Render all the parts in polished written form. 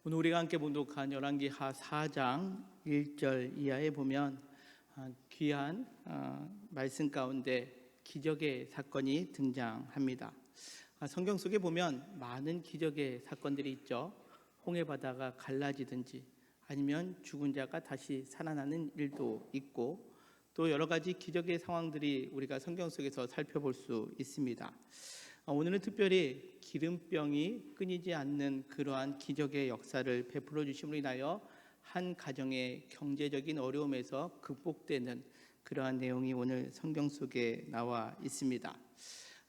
오늘 우리가 함께 봉독한 열왕기하 4장 1절 이하에 보면 귀한 말씀 가운데 기적의 사건이 등장합니다. 성경 속에 보면 많은 기적의 사건들이 있죠. 홍해 바다가 갈라지든지 아니면 죽은 자가 다시 살아나는 일도 있고 또 여러 가지 기적의 상황들이 우리가 성경 속에서 살펴볼 수 있습니다. 오늘은 특별히 기름병이 끊이지 않는 그러한 기적의 역사를 베풀어 주심으로 인하여 한 가정의 경제적인 어려움에서 극복되는 그러한 내용이 오늘 성경 속에 나와 있습니다.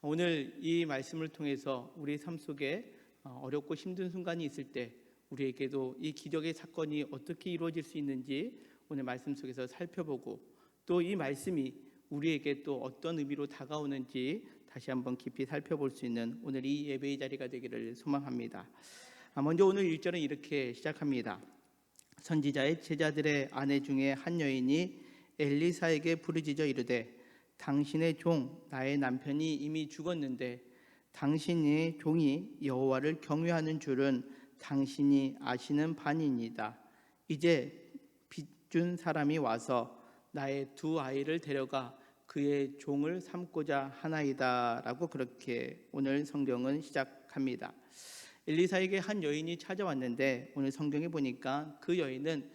오늘 이 말씀을 통해서 우리 삶 속에 어렵고 힘든 순간이 있을 때 우리에게도 이 기적의 사건이 어떻게 이루어질 수 있는지 오늘 말씀 속에서 살펴보고 또 이 말씀이 우리에게 또 어떤 의미로 다가오는지 다시 한번 깊이 살펴볼 수 있는 오늘 이 예배의 자리가 되기를 소망합니다. 먼저 오늘 1절은 이렇게 시작합니다. 선지자의 제자들의 아내 중에 한 여인이 엘리사에게 부르짖어 이르되 당신의 종 나의 남편이 이미 죽었는데 당신의 종이 여호와를 경외하는 줄은 당신이 아시는 바니이다. 이제 빚준 사람이 와서 나의 두 아이를 데려가 그의 종을 삼고자 하나이다 라고 그렇게 오늘 성경은 시작합니다. 엘리사에게 한 여인이 찾아왔는데 오늘 성경에 보니까 그 여인은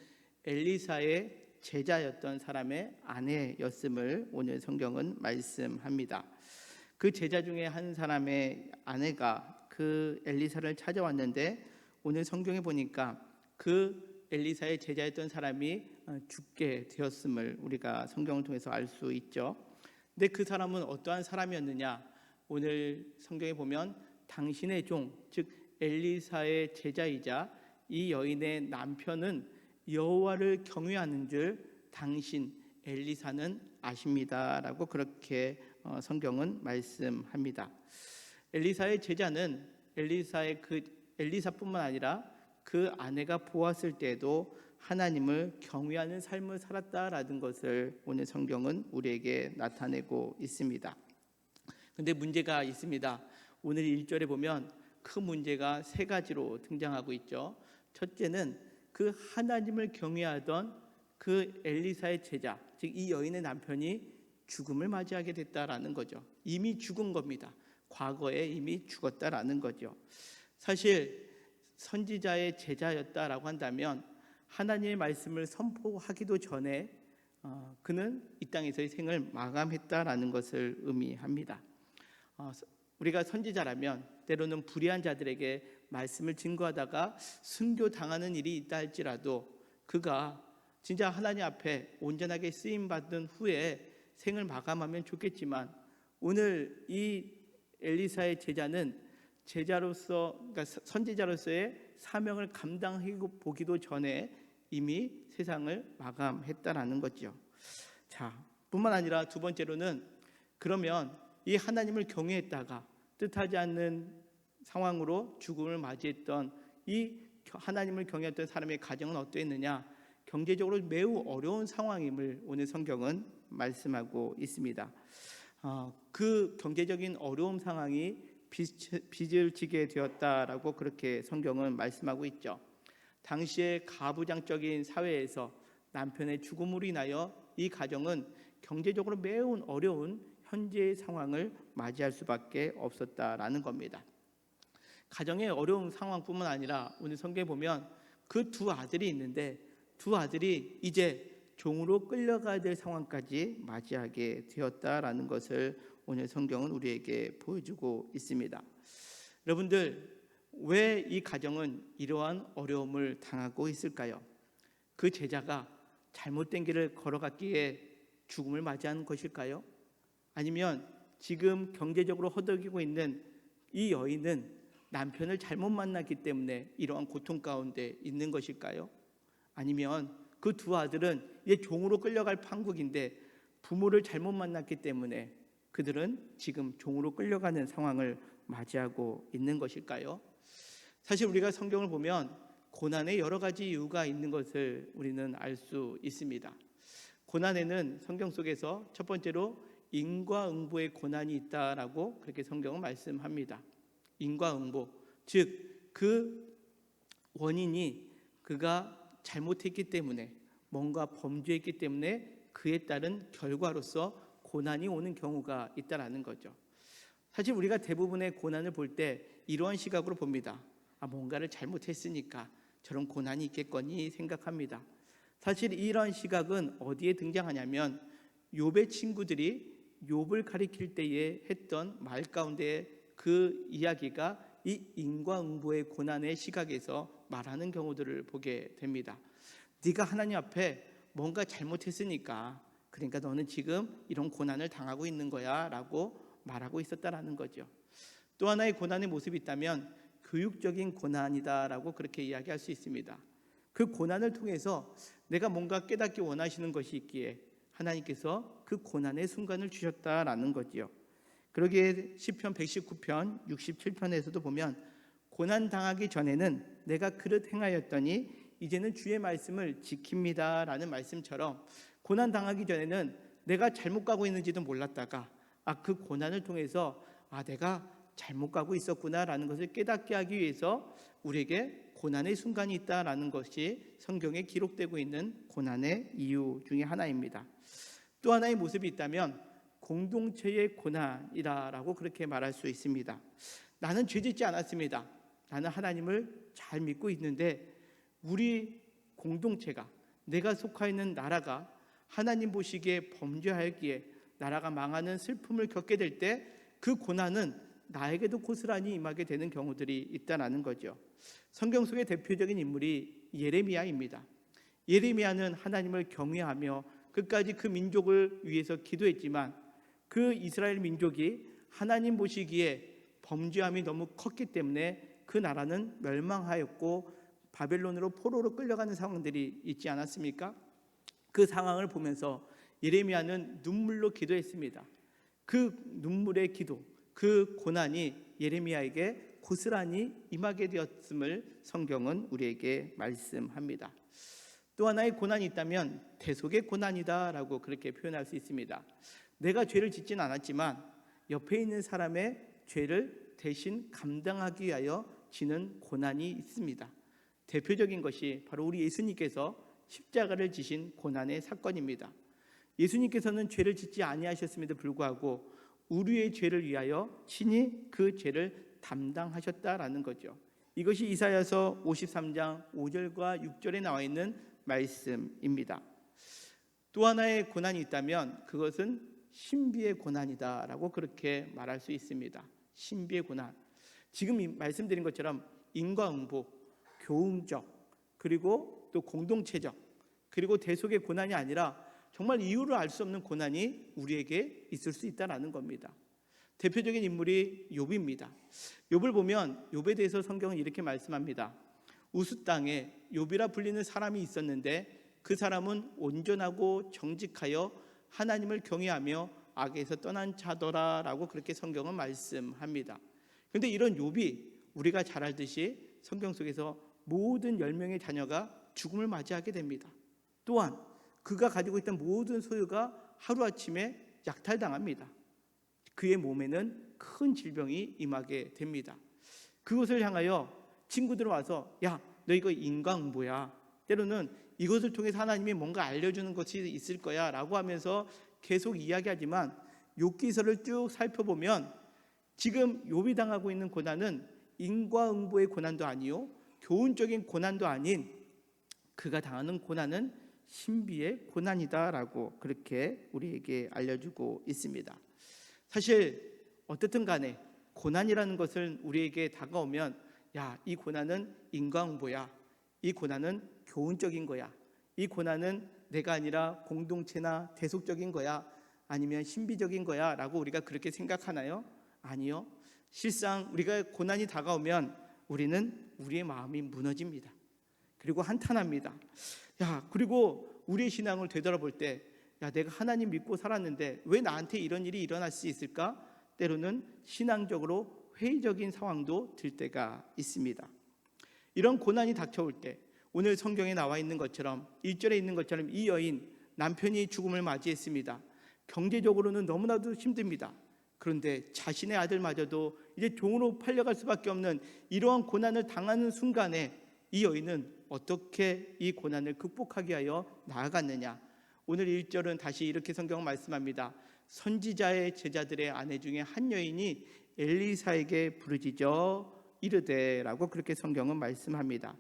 엘리사의 제자였던 사람의 아내였음을 오늘 성경은 말씀합니다. 그 제자 중에 한 사람의 아내가 그 엘리사를 찾아왔는데 오늘 성경에 보니까 그 엘리사의 제자였던 사람이 죽게 되었음을 우리가 성경을 통해서 알 수 있죠. 근데 그 사람은 어떠한 사람이었느냐? 오늘 성경에 보면 당신의 종, 즉 엘리사의 제자이자 이 여인의 남편은 여호와를 경외하는 줄 당신 엘리사는 아십니다라고 그렇게 성경은 말씀합니다. 엘리사의 제자는 엘리사뿐만 아니라 그 아내가 보았을 때도 하나님을 경외하는 삶을 살았다라는 것을 오늘 성경은 우리에게 나타내고 있습니다. 그런데 문제가 있습니다. 오늘 1절에 보면 그 문제가 세 가지로 등장하고 있죠. 첫째는 그 하나님을 경외하던 그 엘리사의 제자, 즉 이 여인의 남편이 죽음을 맞이하게 됐다라는 거죠. 이미 죽은 겁니다. 과거에 이미 죽었다라는 거죠. 사실 선지자의 제자였다라고 한다면 하나님의 말씀을 선포하기도 전에 그는 이 땅에서의 생을 마감했다라는 것을 의미합니다. 우리가 선지자라면 때로는 불의한 자들에게 말씀을 증거하다가 순교당하는 일이 있다 할지라도 그가 진짜 하나님 앞에 온전하게 쓰임받은 후에 생을 마감하면 좋겠지만 오늘 이 엘리사의 제자는 제자로서 그러니까 선지자로서의 사명을 감당해 보기도 전에 이미 세상을 마감했다라는 거죠. 자, 뿐만 아니라 두 번째로는 그러면 이 하나님을 경외했다가 뜻하지 않는 상황으로 죽음을 맞이했던 이 하나님을 경외했던 사람의 가정은 어떠했느냐? 경제적으로 매우 어려운 상황임을 오늘 성경은 말씀하고 있습니다. 그 경제적인 어려움 상황이 빚을 지게 되었다라고 그렇게 성경은 말씀하고 있죠. 당시의 가부장적인 사회에서 남편의 죽음으로 인하여 이 가정은 경제적으로 매우 어려운 현재의 상황을 맞이할 수밖에 없었다라는 겁니다. 가정의 어려운 상황뿐만 아니라 오늘 성경에 보면 그 두 아들이 있는데 두 아들이 이제 종으로 끌려가야 될 상황까지 맞이하게 되었다라는 것을 오늘 성경은 우리에게 보여주고 있습니다. 여러분들, 왜 이 가정은 이러한 어려움을 당하고 있을까요? 그 제자가 잘못된 길을 걸어갔기에 죽음을 맞이한 것일까요? 아니면 지금 경제적으로 허덕이고 있는 이 여인은 남편을 잘못 만났기 때문에 이러한 고통 가운데 있는 것일까요? 아니면 그 두 아들은 이제 종으로 끌려갈 판국인데 부모를 잘못 만났기 때문에 그들은 지금 종으로 끌려가는 상황을 맞이하고 있는 것일까요? 사실 우리가 성경을 보면 고난에 여러 가지 이유가 있는 것을 우리는 알 수 있습니다. 고난에는 성경 속에서 첫 번째로 인과응보의 고난이 있다라고 그렇게 성경은 말씀합니다. 인과응보, 즉 그 원인이 그가 잘못했기 때문에, 뭔가 범죄했기 때문에 그에 따른 결과로서 고난이 오는 경우가 있다라는 거죠. 사실 우리가 대부분의 고난을 볼 때 이러한 시각으로 봅니다. 뭔가를 잘못했으니까 저런 고난이 있겠거니 생각합니다. 사실 이런 시각은 어디에 등장하냐면 욥의 친구들이 욥을 가리킬 때에 했던 말 가운데 그 이야기가 이 인과응보의 고난의 시각에서 말하는 경우들을 보게 됩니다. 네가 하나님 앞에 뭔가 잘못했으니까, 그러니까 너는 지금 이런 고난을 당하고 있는 거야 라고 말하고 있었다라는 거죠. 또 하나의 고난의 모습이 있다면 교육적인 고난이다라고 그렇게 이야기할 수 있습니다. 그 고난을 통해서 내가 뭔가 깨닫기 원하시는 것이 있기에 하나님께서 그 고난의 순간을 주셨다라는 거지요. 그러기에 시편 119편 67편에서도 보면 고난 당하기 전에는 내가 그릇 행하였더니 이제는 주의 말씀을 지킵니다 라는 말씀처럼, 고난 당하기 전에는 내가 잘못 가고 있는지도 몰랐다가 그 고난을 통해서 내가 잘못 가고 있었구나 라는 것을 깨닫게 하기 위해서 우리에게 고난의 순간이 있다라는 것이 성경에 기록되고 있는 고난의 이유 중에 하나입니다. 또 하나의 모습이 있다면 공동체의 고난이라고 그렇게 말할 수 있습니다. 나는 죄짓지 않았습니다. 나는 하나님을 잘 믿고 있는데 우리 공동체가, 내가 속하 있는 나라가 하나님 보시기에 범죄하였기에 나라가 망하는 슬픔을 겪게 될 때 그 고난은 나에게도 고스란히 임하게 되는 경우들이 있다는 거죠. 성경 속의 대표적인 인물이 예레미야입니다. 예레미야는 하나님을 경외하며 끝까지 그 민족을 위해서 기도했지만 그 이스라엘 민족이 하나님 보시기에 범죄함이 너무 컸기 때문에 그 나라는 멸망하였고 바벨론으로 포로로 끌려가는 상황들이 있지 않았습니까? 그 상황을 보면서 예레미야는 눈물로 기도했습니다. 그 눈물의 기도, 그 고난이 예레미야에게 고스란히 임하게 되었음을 성경은 우리에게 말씀합니다. 또 하나의 고난이 있다면 대속의 고난이다라고 그렇게 표현할 수 있습니다. 내가 죄를 짓진 않았지만 옆에 있는 사람의 죄를 대신 감당하기 위하여 지는 고난이 있습니다. 대표적인 것이 바로 우리 예수님께서 십자가를 지신 고난의 사건입니다. 예수님께서는 죄를 짓지 아니하셨음에도 불구하고 우리의 죄를 위하여 친히 그 죄를 담당하셨다라는 거죠. 이것이 이사야서 53장 5절과 6절에 나와 있는 말씀입니다. 또 하나의 고난이 있다면 그것은 신비의 고난이다라고 그렇게 말할 수 있습니다. 신비의 고난. 지금 말씀드린 것처럼 인과응보, 교훈적, 그리고 또 공동체적, 그리고 대속의 고난이 아니라 정말 이유를 알 수 없는 고난이 우리에게 있을 수 있다는 겁니다. 대표적인 인물이 욥입니다. 욥을 보면 욥에 대해서 성경은 이렇게 말씀합니다. 우스 땅에 욥이라 불리는 사람이 있었는데 그 사람은 온전하고 정직하여 하나님을 경외하며 악에서 떠난 자더라라고 그렇게 성경은 말씀합니다. 그런데 이런 욥이 우리가 잘 알듯이 성경 속에서 모든 10명의 자녀가 죽음을 맞이하게 됩니다. 또한 그가 가지고 있던 모든 소유가 하루아침에 약탈당합니다. 그의 몸에는 큰 질병이 임하게 됩니다. 그것을 향하여 친구들 와서 야, 너 이거 인과응보야. 때로는 이것을 통해서 하나님이 뭔가 알려주는 것이 있을 거야 라고 하면서 계속 이야기하지만 욥기서를 쭉 살펴보면 지금 욥이 당하고 있는 고난은 인과응보의 고난도 아니요 교훈적인 고난도 아닌 그가 당하는 고난은 신비의 고난이다라고 그렇게 우리에게 알려주고 있습니다. 사실 어떻든 간에 고난이라는 것을 우리에게 다가오면 이 고난은 인과응보야, 이 고난은 교훈적인 거야, 이 고난은 내가 아니라 공동체나 대속적인 거야, 아니면 신비적인 거야 라고 우리가 그렇게 생각하나요? 아니요. 실상 우리가 고난이 다가오면 우리는 우리의 마음이 무너집니다. 그리고 한탄합니다. 그리고 우리의 신앙을 되돌아볼 때 내가 하나님 믿고 살았는데 왜 나한테 이런 일이 일어날 수 있을까? 때로는 신앙적으로 회의적인 상황도 들 때가 있습니다. 이런 고난이 닥쳐올 때 오늘 성경에 나와 있는 것처럼 1절에 있는 것처럼 이 여인 남편이 죽음을 맞이했습니다. 경제적으로는 너무나도 힘듭니다. 그런데 자신의 아들마저도 이제 종으로 팔려갈 수밖에 없는 이러한 고난을 당하는 순간에 이 여인은 어떻게 이 고난을 극복하기 위하여 나아갔느냐? 오늘 1절은 다시 이렇게 성경 말씀합니다. 선지자의 제자들의 아내 중에 한 여인이 엘리사에게 부르짖어 이르되라고 그렇게 성경은 말씀합니다.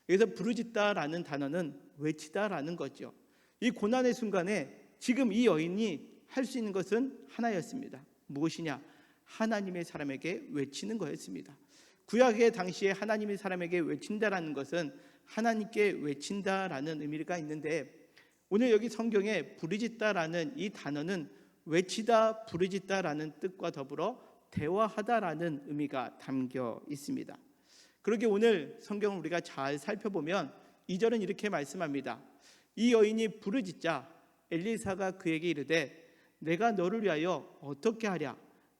여기서 부르짖다라는 단어는 외치다라는 거죠. 이 고난의 순간에 지금 이 여인이 할 수 있는 것은 하나였습니다. 무엇이냐? 하나님의 사람에게 외치는 거였습니다. 구약의 당시에 하나님의 사람에게 외친다라는 것은 하나님께 외친다라는 의미가 있는데, 오늘 여기 성경에 부르짖다라는 이 단어는 외치다, 부르짖다라는 뜻과 더불어 대화하다라는 의미가 담겨 있습니다. 그러게 오늘 성경을 우리가 잘 살펴보면 2절은 이렇게 말씀합니다. 이 여인이 부르짖자 엘리사가 그에게 이르되 내가 너를 위하여 어떻게 하랴?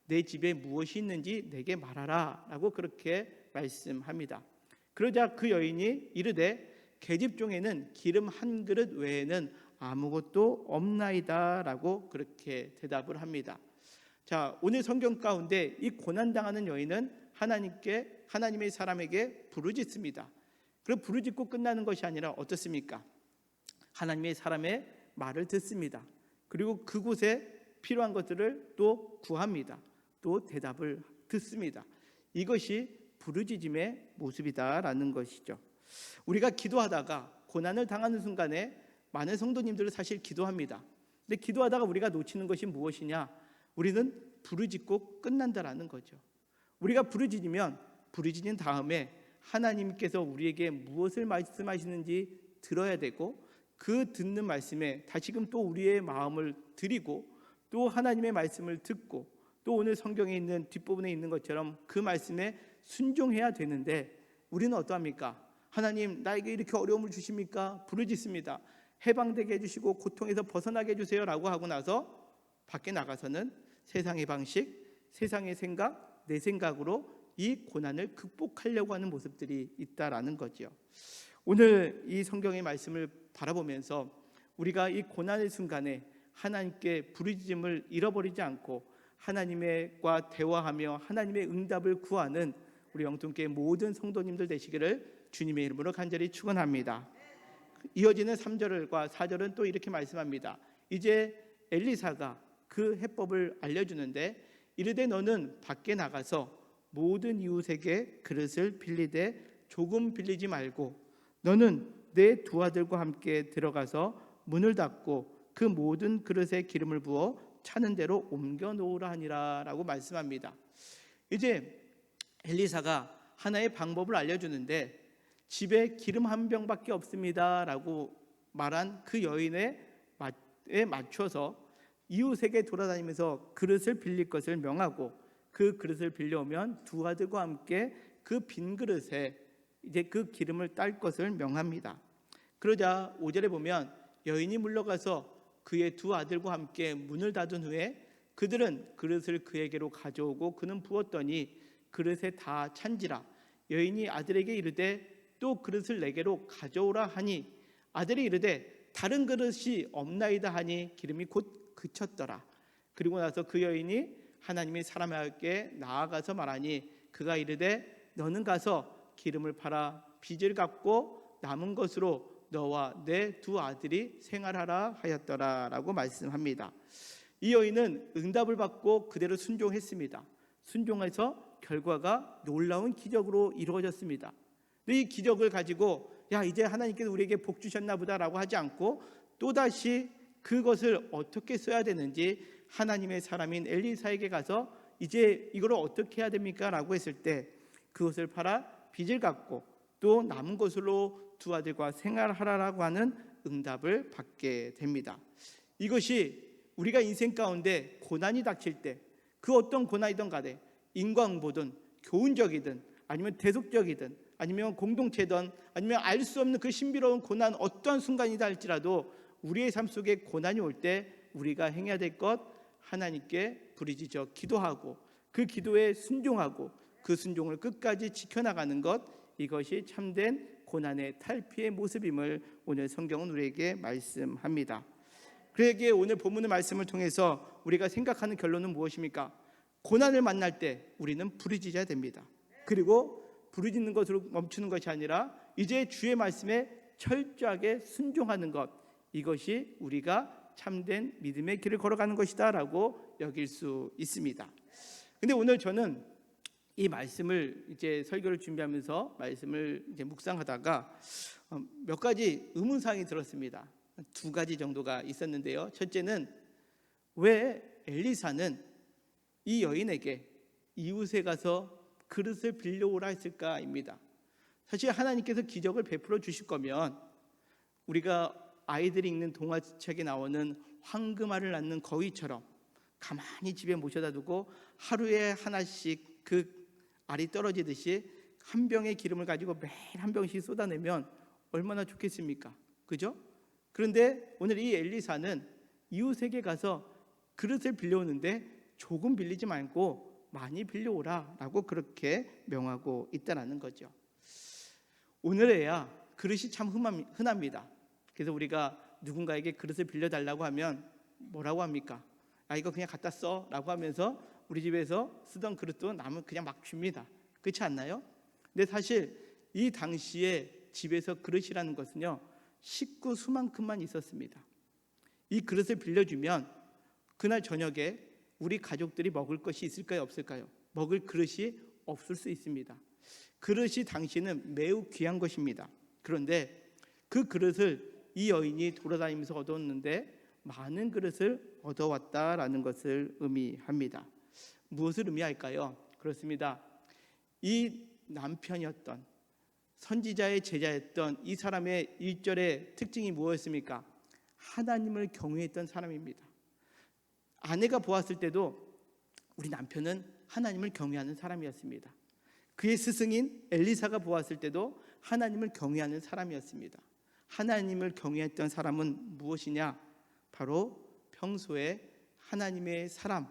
내 집에 무엇이 있는지 내게 말하라 라고 그렇게 말씀합니다. 그러자 그 여인이 이르되 계집종에는 기름 한 그릇 외에는 아무것도 없나이다 라고 그렇게 대답을 합니다. 자, 오늘 성경 가운데 이 고난당하는 여인은 하나님의 사람에게 부르짖습니다. 그럼 부르짖고 끝나는 것이 아니라 어떻습니까? 하나님의 사람의 말을 듣습니다. 그리고 그곳에 필요한 것들을 또 구합니다. 또 대답을 듣습니다. 이것이 부르짖음의 모습이다라는 것이죠. 우리가 기도하다가 고난을 당하는 순간에 많은 성도님들은 사실 기도합니다. 근데 기도하다가 우리가 놓치는 것이 무엇이냐? 우리는 부르짖고 끝난다라는 거죠. 우리가 부르짖으면 부르짖은 다음에 하나님께서 우리에게 무엇을 말씀하시는지 들어야 되고, 그 듣는 말씀에 다시금 또 우리의 마음을 드리고 또 하나님의 말씀을 듣고 또 오늘 성경에 있는 뒷부분에 있는 것처럼 그 말씀에 순종해야 되는데, 우리는 어떠합니까? 하나님 나에게 이렇게 어려움을 주십니까? 부르짖습니다. 해방되게 해주시고 고통에서 벗어나게 해주세요 라고 하고 나서 밖에 나가서는 세상의 방식, 세상의 생각, 내 생각으로 이 고난을 극복하려고 하는 모습들이 있다라는 거죠. 오늘 이 성경의 말씀을 바라보면서 우리가 이 고난의 순간에 하나님께 부르짖음을 잃어버리지 않고 하나님과 대화하며 하나님의 응답을 구하는 우리 영통교회 모든 성도님들 되시기를 주님의 이름으로 간절히 축원합니다. 이어지는 3절과 4절은 또 이렇게 말씀합니다. 이제 엘리사가 그 해법을 알려주는데, 이르되 너는 밖에 나가서 모든 이웃에게 그릇을 빌리되 조금 빌리지 말고 너는 내 두 아들과 함께 들어가서 문을 닫고 그 모든 그릇에 기름을 부어 차는 대로 옮겨 놓으라 하니라 라고 말씀합니다. 이제 엘리사가 하나의 방법을 알려주는데, 집에 기름 한 병밖에 없습니다 라고 말한 그 여인에 맞춰서 이웃에게 돌아다니면서 그릇을 빌릴 것을 명하고, 그 그릇을 빌려오면 두 아들과 함께 그 빈 그릇에 이제 그 기름을 딸 것을 명합니다. 그러자 5절에 보면 여인이 물러가서 그의 두 아들과 함께 문을 닫은 후에 그들은 그릇을 그에게로 가져오고 그는 부었더니 그릇에 다 찬지라. 여인이 아들에게 이르되 또 그릇을 내게로 가져오라 하니 아들이 이르되 다른 그릇이 없나이다 하니 기름이 곧 그쳤더라. 그리고 나서 그 여인이 하나님의 사람에게 나아가서 말하니 그가 이르되 너는 가서 기름을 팔아 빚을 갚고 남은 것으로 너와 내 두 아들이 생활하라 하였더라 라고 말씀합니다. 이 여인은 응답을 받고 그대로 순종했습니다. 순종해서 결과가 놀라운 기적으로 이루어졌습니다. 근데 이 기적을 가지고 야 이제 하나님께서 우리에게 복 주셨나 보다라고 하지 않고 또다시 그것을 어떻게 써야 되는지 하나님의 사람인 엘리사에게 가서 이제 이걸 어떻게 해야 됩니까? 라고 했을 때 그것을 팔아 빚을 갚고 또 남은 것으로 두 아들과 생활하라라고 하는 응답을 받게 됩니다. 이것이 우리가 인생 가운데 고난이 닥칠 때 그 어떤 고난이든 간에 인과응보든 교훈적이든 아니면 대속적이든 아니면 공동체든 아니면 알 수 없는 그 신비로운 고난 어떤 순간이다 할지라도 우리의 삶 속에 고난이 올 때 우리가 행해야 될 것 하나님께 부르짖어 기도하고 그 기도에 순종하고 그 순종을 끝까지 지켜나가는 것, 이것이 참된 고난의 탈피의 모습임을 오늘 성경은 우리에게 말씀합니다. 그에게 오늘 본문의 말씀을 통해서 우리가 생각하는 결론은 무엇입니까? 고난을 만날 때 우리는 부르짖어야 됩니다. 그리고 부르짖는 것으로 멈추는 것이 아니라 이제 주의 말씀에 철저하게 순종하는 것, 이것이 우리가 참된 믿음의 길을 걸어가는 것이다 라고 여길 수 있습니다. 근데 오늘 저는 이 말씀을 이제 설교를 준비하면서 말씀을 이제 묵상하다가 몇 가지 의문사항이 들었습니다. 두 가지 정도가 있었는데요. 첫째는 왜 엘리사는 이 여인에게 이웃에 가서 그릇을 빌려오라 했을까입니다. 사실 하나님께서 기적을 베풀어 주실 거면 우리가 아이들이 읽는 동화책에 나오는 황금알을 낳는 거위처럼 가만히 집에 모셔다 두고 하루에 하나씩 그 알이 떨어지듯이 한 병의 기름을 가지고 매일 한 병씩 쏟아내면 얼마나 좋겠습니까? 그죠? 그런데 오늘 이 엘리사는 이웃에게 가서 그릇을 빌려오는데 조금 빌리지 말고 많이 빌려오라 라고 그렇게 명하고 있다는 거죠. 오늘에야 그릇이 참 흔합니다. 그래서 우리가 누군가에게 그릇을 빌려달라고 하면 뭐라고 합니까? 아, 이거 그냥 갖다 써 라고 하면서 우리 집에서 쓰던 그릇도 남은 그냥 막 줍니다. 그렇지 않나요? 근데 사실 이 당시에 집에서 그릇이라는 것은요, 식구 수만큼만 있었습니다. 이 그릇을 빌려주면 그날 저녁에 우리 가족들이 먹을 것이 있을까요, 없을까요? 먹을 그릇이 없을 수 있습니다. 그릇이 당시에는 매우 귀한 것입니다. 그런데 그 그릇을 이 여인이 돌아다니면서 얻었는데 많은 그릇을 얻어왔다라는 것을 의미합니다. 무엇을 의미할까요? 그렇습니다. 이 남편이었던 선지자의 제자였던 이 사람의 일절의 특징이 무엇입니까? 하나님을 경외했던 사람입니다. 아내가 보았을 때도 우리 남편은 하나님을 경외하는 사람이었습니다. 그의 스승인 엘리사가 보았을 때도 하나님을 경외하는 사람이었습니다. 하나님을 경외했던 사람은 무엇이냐? 바로 평소에 하나님의 사람,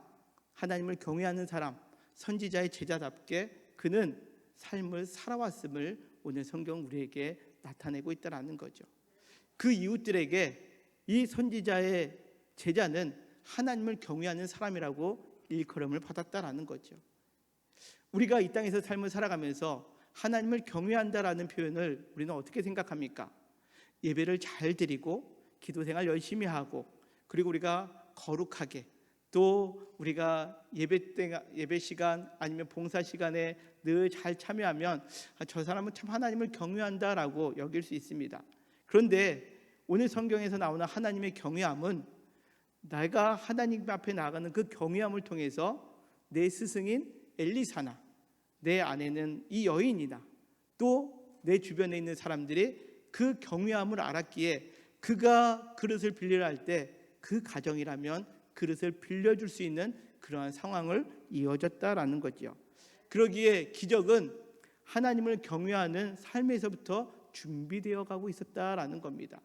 하나님을 경외하는 사람, 선지자의 제자답게 그는 삶을 살아왔음을 오늘 성경 우리에게 나타내고 있다는 거죠. 그 이웃들에게 이 선지자의 제자는 하나님을 경외하는 사람이라고 일컬음을 받았다라는 거죠. 우리가 이 땅에서 삶을 살아가면서 하나님을 경외한다라는 표현을 우리는 어떻게 생각합니까? 예배를 잘 드리고 기도 생활 열심히 하고 그리고 우리가 거룩하게 또 우리가 예배 시간 아니면 봉사 시간에 늘 잘 참여하면 저 사람은 참 하나님을 경외한다라고 여길 수 있습니다. 그런데 오늘 성경에서 나오는 하나님의 경외함은 내가 하나님 앞에 나아가는 그 경외함을 통해서 내 스승인 엘리사나 내 아내는 이 여인이나 또 내 주변에 있는 사람들이 그 경외함을 알았기에 그가 그릇을 빌리려 할 때 그 가정이라면 그릇을 빌려줄 수 있는 그러한 상황을 이어졌다라는 거죠. 그러기에 기적은 하나님을 경외하는 삶에서부터 준비되어 가고 있었다라는 겁니다.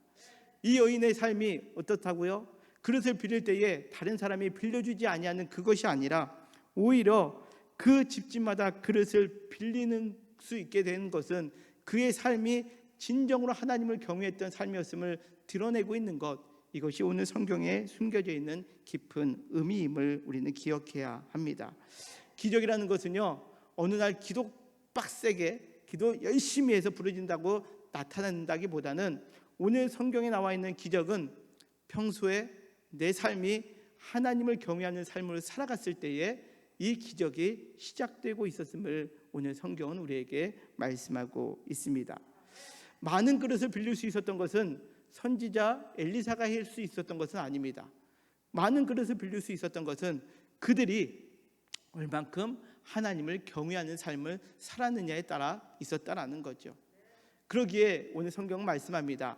이 여인의 삶이 어떻다고요? 그릇을 빌릴 때에 다른 사람이 빌려주지 아니하는 그것이 아니라 오히려 그 집집마다 그릇을 빌리는 수 있게 된 것은 그의 삶이 진정으로 하나님을 경외했던 삶이었음을 드러내고 있는 것, 이것이 오늘 성경에 숨겨져 있는 깊은 의미임을 우리는 기억해야 합니다. 기적이라는 것은요, 어느 날 기도 빡세게 기도 열심히 해서 부르진다고 나타난다기보다는 오늘 성경에 나와 있는 기적은 평소에 내 삶이 하나님을 경외하는 삶을 살아갔을 때에 이 기적이 시작되고 있었음을 오늘 성경은 우리에게 말씀하고 있습니다. 많은 그릇을 빌릴 수 있었던 것은 선지자 엘리사가 할 수 있었던 것은 아닙니다. 많은 그릇을 빌릴 수 있었던 것은 그들이 얼만큼 하나님을 경외하는 삶을 살았느냐에 따라 있었다라는 거죠. 그러기에 오늘 성경은 말씀합니다.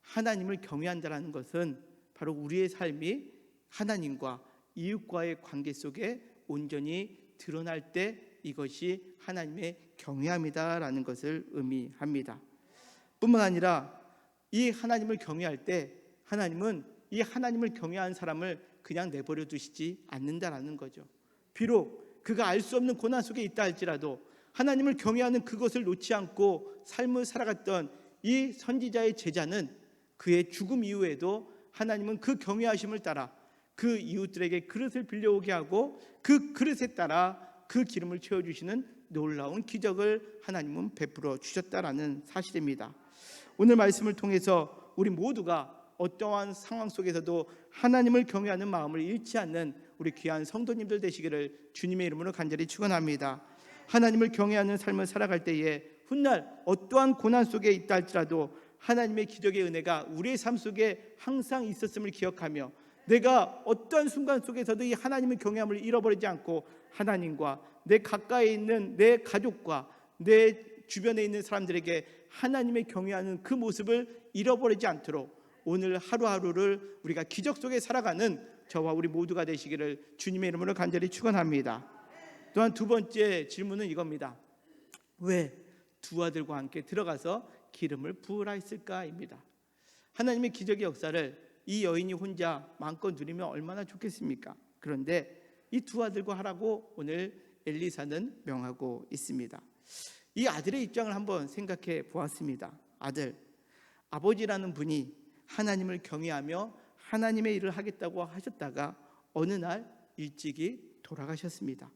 하나님을 경외한다라는 것은 바로 우리의 삶이 하나님과 이웃과의 관계 속에 온전히 드러날 때 이것이 하나님의 경외함이다라는 것을 의미합니다. 뿐만 아니라 이 하나님을 경외할 때 하나님은 이 하나님을 경외하는 사람을 그냥 내버려 두시지 않는다라는 거죠. 비록 그가 알 수 없는 고난 속에 있다 할지라도 하나님을 경외하는 그것을 놓지 않고 삶을 살아갔던 이 선지자의 제자는 그의 죽음 이후에도 하나님은 그 경외하심을 따라 그 이웃들에게 그릇을 빌려오게 하고 그 그릇에 따라 그 기름을 채워주시는 놀라운 기적을 하나님은 베풀어 주셨다라는 사실입니다. 오늘 말씀을 통해서 우리 모두가 어떠한 상황 속에서도 하나님을 경외하는 마음을 잃지 않는 우리 귀한 성도님들 되시기를 주님의 이름으로 간절히 축원합니다. 하나님을 경외하는 삶을 살아갈 때에 훗날 어떠한 고난 속에 있다 할지라도 하나님의 기적의 은혜가 우리의 삶 속에 항상 있었음을 기억하며 내가 어떠한 순간 속에서도 이 하나님의 경외함을 잃어버리지 않고 하나님과 내 가까이 있는 내 가족과 내 주변에 있는 사람들에게 하나님의 경외하는 그 모습을 잃어버리지 않도록 오늘 하루하루를 우리가 기적 속에 살아가는 저와 우리 모두가 되시기를 주님의 이름으로 간절히 축원합니다. 또한 두 번째 질문은 이겁니다. 왜 두 아들과 함께 들어가서 기름을 부으라 했을까입니다. 하나님의 기적의 역사를 이 여인이 혼자 마음껏 누리면 얼마나 좋겠습니까? 그런데 이 두 아들과 하라고 오늘 엘리사는 명하고 있습니다. 이 아들의 입장을 한번 생각해 보았습니다. 아들, 아버지라는 분이 하나님을 경외하며 하나님의 일을 하겠다고 하셨다가 어느 날 일찍이 돌아가셨습니다.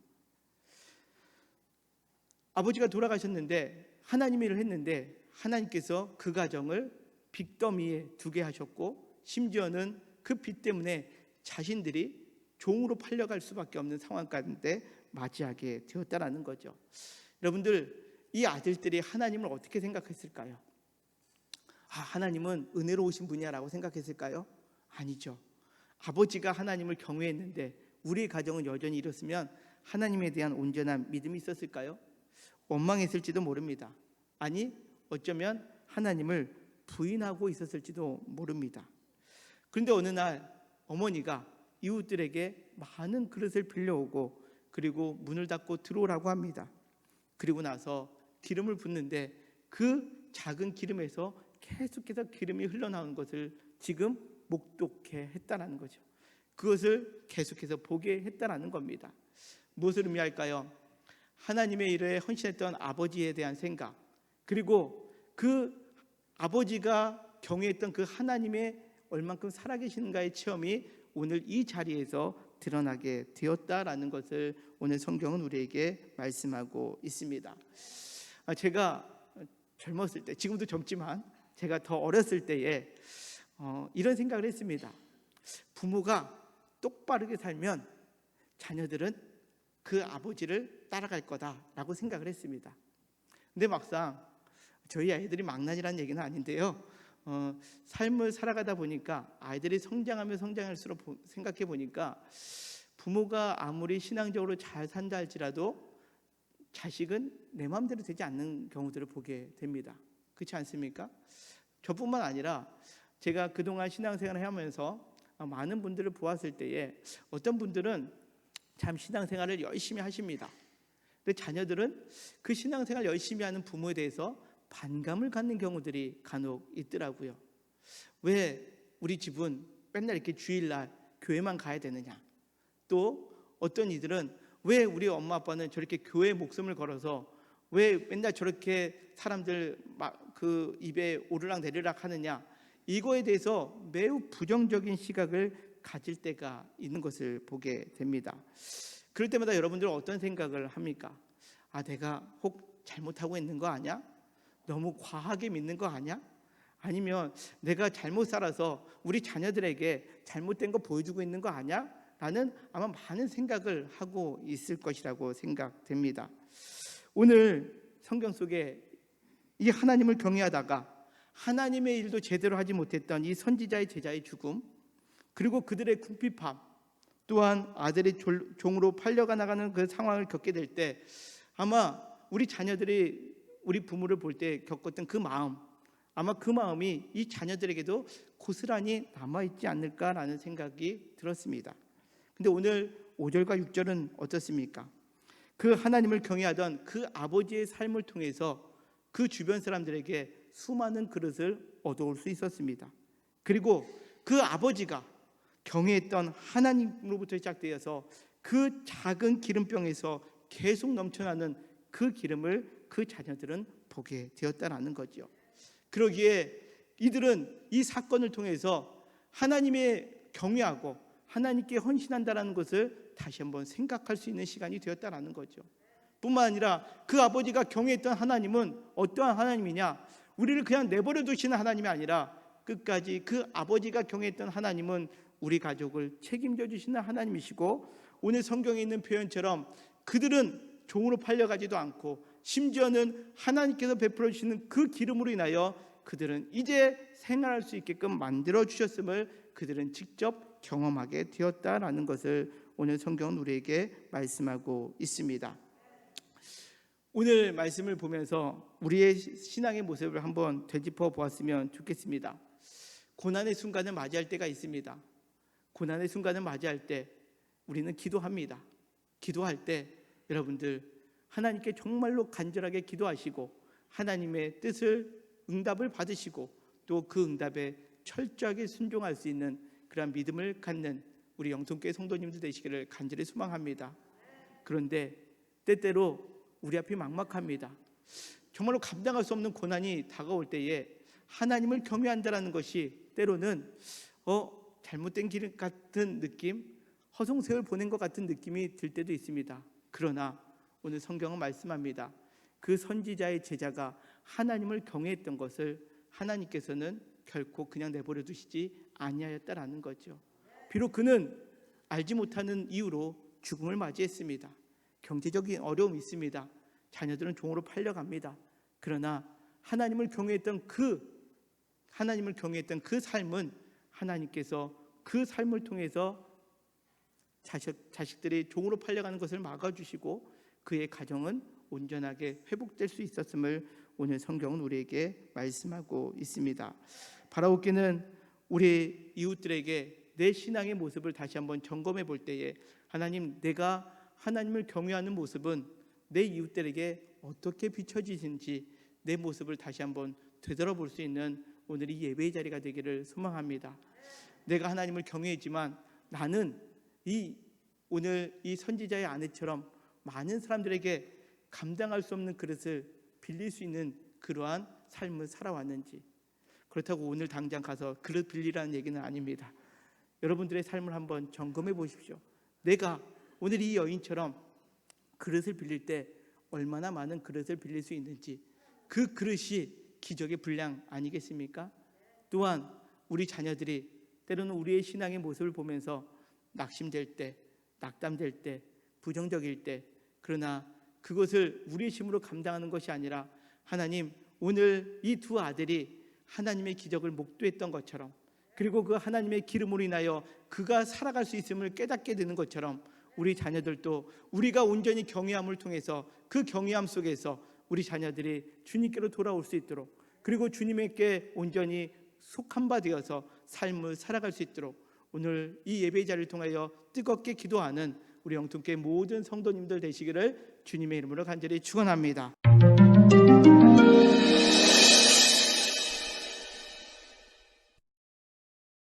아버지가 돌아가셨는데 하나님의 일을 했는데 하나님께서 그 가정을 빚더미에 두게 하셨고 심지어는 그 빚 때문에 자신들이 종으로 팔려갈 수밖에 없는 상황 가운데 맞이하게 되었다라는 거죠. 여러분들, 이 아들들이 하나님을 어떻게 생각했을까요? 하나님은 은혜로우신 분이야라고 생각했을까요? 아니죠. 아버지가 하나님을 경외했는데 우리의 가정은 여전히 이렇으면 하나님에 대한 온전한 믿음이 있었을까요? 원망했을지도 모릅니다. 아니, 어쩌면 하나님을 부인하고 있었을지도 모릅니다. 그런데 어느 날 어머니가 이웃들에게 많은 그릇을 빌려오고 그리고 문을 닫고 들어오라고 합니다. 그리고 나서 기름을 붓는데 그 작은 기름에서 계속해서 기름이 흘러나오는 것을 지금 목독해 했다라는 거죠. 그것을 계속해서 보게 했다라는 겁니다. 무엇을 의미할까요? 하나님의 일에 헌신했던 아버지에 대한 생각, 그리고 그 아버지가 경외했던 그 하나님의 얼만큼 살아계시는가의 체험이 오늘 이 자리에서 드러나게 되었다라는 것을 오늘 성경은 우리에게 말씀하고 있습니다. 제가 젊었을 때, 지금도 젊지만 제가 더 어렸을 때에 이런 생각을 했습니다. 부모가 똑바르게 살면 자녀들은 그 아버지를 따라갈 거다라고 생각을 했습니다. 근데 막상 저희 아이들이 망나니라는 얘기는 아닌데요. 삶을 살아가다 보니까 아이들이 성장할수록 생각해 보니까 부모가 아무리 신앙적으로 잘 산다 할지라도 자식은 내 마음대로 되지 않는 경우들을 보게 됩니다. 그렇지 않습니까? 저뿐만 아니라 제가 그동안 신앙생활을 하면서 많은 분들을 보았을 때에 어떤 분들은 참 신앙생활을 열심히 하십니다. 근데 자녀들은 그 신앙생활 열심히 하는 부모에 대해서 반감을 갖는 경우들이 간혹 있더라고요. 왜 우리 집은 맨날 이렇게 주일날 교회만 가야 되느냐? 또 어떤 이들은 왜 우리 엄마 아빠는 저렇게 교회에 목숨을 걸어서 왜 맨날 저렇게 사람들 그 입에 오르락 내리락 하느냐? 이거에 대해서 매우 부정적인 시각을 가질 때가 있는 것을 보게 됩니다. 그럴 때마다 여러분들은 어떤 생각을 합니까? 내가 혹 잘못하고 있는 거 아니야? 너무 과하게 믿는 거 아니야? 아니면 내가 잘못 살아서 우리 자녀들에게 잘못된 거 보여주고 있는 거 아니야? 라는 아마 많은 생각을 하고 있을 것이라고 생각됩니다. 오늘 성경 속에 이 하나님을 경외하다가 하나님의 일도 제대로 하지 못했던 이 선지자의 제자의 죽음, 그리고 그들의 궁핍함, 또한 아들이 종으로 팔려가 나가는 그 상황을 겪게 될 때 아마 우리 자녀들이 우리 부모를 볼 때 겪었던 그 마음, 아마 그 마음이 이 자녀들에게도 고스란히 남아있지 않을까라는 생각이 들었습니다. 근데 오늘 5절과 6절은 어떻습니까? 그 하나님을 경외하던 그 아버지의 삶을 통해서 그 주변 사람들에게 수많은 그릇을 얻어올 수 있었습니다. 그리고 그 아버지가 경외했던 하나님으로부터 시작되어서 그 작은 기름병에서 계속 넘쳐나는 그 기름을 그 자녀들은 보게 되었다라는 거죠. 그러기에 이들은 이 사건을 통해서 하나님의 경외하고 하나님께 헌신한다라는 것을 다시 한번 생각할 수 있는 시간이 되었다라는 거죠. 뿐만 아니라 그 아버지가 경외했던 하나님은 어떠한 하나님이냐? 우리를 그냥 내버려 두시는 하나님이 아니라 끝까지 그 아버지가 경외했던 하나님은 우리 가족을 책임져 주시는 하나님이시고, 오늘 성경에 있는 표현처럼 그들은 종으로 팔려가지도 않고 심지어는 하나님께서 베풀어 주시는 그 기름으로 인하여 그들은 이제 생활할 수 있게끔 만들어 주셨음을 그들은 직접 경험하게 되었다라는 것을 오늘 성경은 우리에게 말씀하고 있습니다. 오늘 말씀을 보면서 우리의 신앙의 모습을 한번 되짚어 보았으면 좋겠습니다. 고난의 순간을 맞이할 때가 있습니다. 고난의 순간을 맞이할 때 우리는 기도합니다. 기도할 때 여러분들 하나님께 정말로 간절하게 기도하시고 하나님의 뜻을 응답을 받으시고 또 그 응답에 철저하게 순종할 수 있는 그러한 믿음을 갖는 우리 영통교회 성도님들 되시기를 간절히 소망합니다. 그런데 때때로 우리 앞이 막막합니다. 정말로 감당할 수 없는 고난이 다가올 때에 하나님을 경외한다는 것이 때로는 잘못된 길 같은 느낌, 허송세월 보낸 것 같은 느낌이 들 때도 있습니다. 그러나 오늘 성경은 말씀합니다. 그 선지자의 제자가 하나님을 경외했던 것을 하나님께서는 결코 그냥 내버려 두시지 아니하였다라는 거죠. 비록 그는 알지 못하는 이유로 죽음을 맞이했습니다. 경제적인 어려움이 있습니다. 자녀들은 종으로 팔려갑니다. 그러나 하나님을 경외했던 그 삶은 하나님께서 그 삶을 통해서 자식들이 종으로 팔려가는 것을 막아주시고 그의 가정은 온전하게 회복될 수 있었음을 오늘 성경은 우리에게 말씀하고 있습니다. 바라옵기는 우리 이웃들에게 내 신앙의 모습을 다시 한번 점검해 볼 때에 하나님, 내가 하나님을 경외하는 모습은 내 이웃들에게 어떻게 비춰지는지 내 모습을 다시 한번 되돌아볼 수 있는 오늘 이 예배의 자리가 되기를 소망합니다. 내가 하나님을 경외했지만 나는 오늘 이 선지자의 아내처럼 많은 사람들에게 감당할 수 없는 그릇을 빌릴 수 있는 그러한 삶을 살아왔는지, 그렇다고 오늘 당장 가서 그릇 빌리라는 얘기는 아닙니다. 여러분들의 삶을 한번 점검해 보십시오. 내가 오늘 이 여인처럼 그릇을 빌릴 때 얼마나 많은 그릇을 빌릴 수 있는지, 그 그릇이 기적의 분량 아니겠습니까? 또한 우리 자녀들이 때로는 우리의 신앙의 모습을 보면서 낙심될 때, 낙담될 때, 부정적일 때, 그러나 그것을 우리의 힘으로 감당하는 것이 아니라 하나님, 오늘 이 두 아들이 하나님의 기적을 목도했던 것처럼, 그리고 그 하나님의 기름으로 인하여 그가 살아갈 수 있음을 깨닫게 되는 것처럼 우리 자녀들도 우리가 온전히 경외함을 통해서 그 경외함 속에서 우리 자녀들이 주님께로 돌아올 수 있도록, 그리고 주님께 온전히 속한 바 되어서 삶을 살아갈 수 있도록 오늘 이 예배 자리를 통하여 뜨겁게 기도하는 우리 영통교회 모든 성도님들 되시기를 주님의 이름으로 간절히 축원합니다.